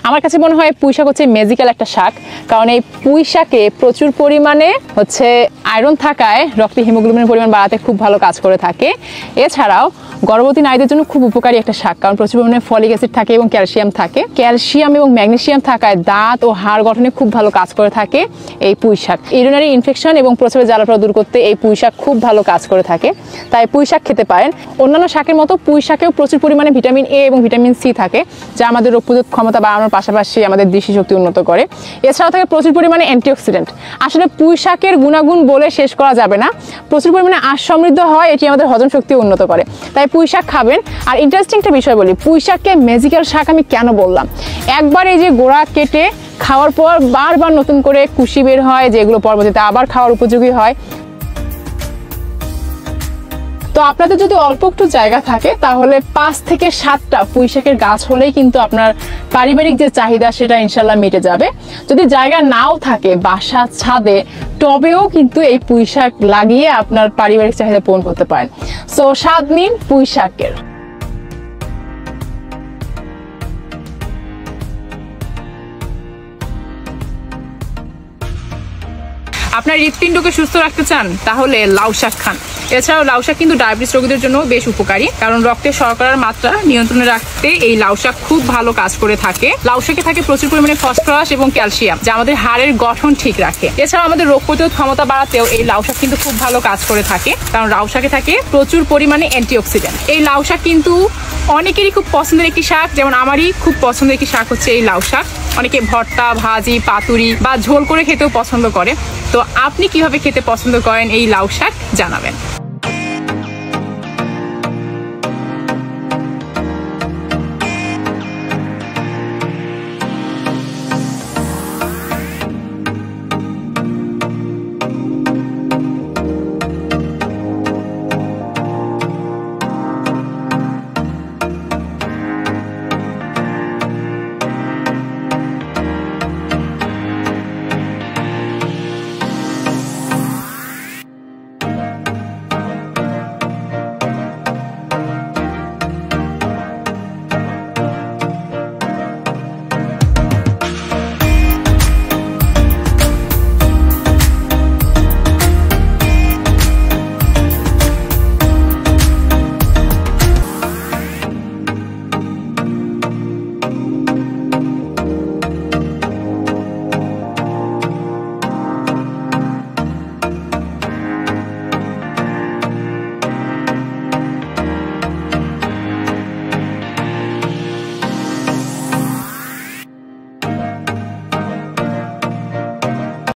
আমার কাছে মনে হয় পুঁই শাক হচ্ছে ম্যাজিক্যাল একটা শাক, কারণ এই পুঁই শাকে প্রচুর পরিমাণে হচ্ছে আয়রন থাকায় রক্তে হিমোগ্লোবিনের পরিমাণ বাড়াতে খুব ভালো কাজ করে থাকে। এছাড়াও গর্ভবতী নারীদের জন্য খুব উপকারী একটা শাক, কারণ প্রচুর পরিমাণে ফলিক অ্যাসিড থাকে এবং ক্যালসিয়াম থাকে। ক্যালসিয়াম এবং ম্যাগনেসিয়াম থাকায় দাঁত ও হাড় গঠনে খুব ভালো কাজ করে থাকে এই পুঁই শাক। ইউরিনারি ইনফেকশন এবং প্রস্রাবের জ্বালাপোড়া দূর করতে এই পুঁই শাক খুব ভালো কাজ করে থাকে, তাই পুঁই শাক খেতে পারেন। অন্যান্য শাকের মতো পুঁই শাকেও প্রচুর পরিমাণে ভিটামিন এ এবং ভিটামিন সি থাকে, যা আমাদের রোগ প্রতিরোধ ক্ষমতা বাড়ানোর পাশাপাশি আমাদের দৃষ্টিশক্তি উন্নত করে। এছাড়াও থাকে প্রচুর পরিমাণে অ্যান্টিঅক্সিডেন্ট। আসলে পুঁই শাকের গুণাগুণ বলে শেষ করা যাবে না। প্রচুর পরিমাণে আঁশ সমৃদ্ধ হয়, এটি আমাদের হজম শক্তি উন্নত করে, তাই পুঁই শাক খাবেন। আর ইন্টারেস্টিং একটা বিষয় বলি, পুঁই শাককে ম্যাজিক্যাল শাক আমি কেন বললাম। একবার এই যে গোড়া কেটে খাওয়ার পর বারবার নতুন করে কুশি বের হয়, যেগুলো পরবর্তীতে আবার খাওয়ার উপযোগী হয়। তো আপনাদের যদি অল্প একটু জায়গা থাকে তাহলে 5 থেকে 7টা পুঁই শাকের গাছ হলেই কিন্তু আপনার পারিবারিক যে চাহিদা সেটা ইনশাল্লাহ মিটে যাবে। যদি জায়গা নাও থাকে, বাসা ছাদে টবেও কিন্তু এই পুঁই শাক লাগিয়ে আপনার পারিবারিক চাহিদা পূরণ করতে পারেন। সো স্বাদ নিন পুঁই শাকের। আপনার হৃৎপিণ্ডকে সুস্থ রাখতে চান তাহলে লাউ শাক খান। এছাড়াও লাউ শাক কিন্তু ডায়াবেটিস রোগীদের জন্য বেশ উপকারী, কারণ রক্তে শর্করার মাত্রা নিয়ন্ত্রণে রাখতে এই লাউ শাক খুব ভালো কাজ করে থাকে। লাউ শাকে থাকে প্রচুর পরিমাণে ফসফরাস এবং ক্যালসিয়াম, যা আমাদের হাড়ের গঠন ঠিক রাখে। এছাড়াও আমাদের রোগ প্রতিরোধ ক্ষমতা বাড়াতেও এই লাউ শাক কিন্তু খুব ভালো কাজ করে থাকে, কারণ লাউ শাকে থাকে প্রচুর পরিমাণে অ্যান্টিঅক্সিডেন্ট। এই লাউ শাক কিন্তু অনেকেরই খুব পছন্দের একটি শাক, যেমন আমারই খুব পছন্দের একটি শাক হচ্ছে এই লাউ শাক। অনেকে ভর্তা, ভাজি, পাতুরি বা ঝোল করে খেতেও পছন্দ করে। তো আপনি কিভাবে খেতে পছন্দ করেন এই লাউ শাক জানাবেন।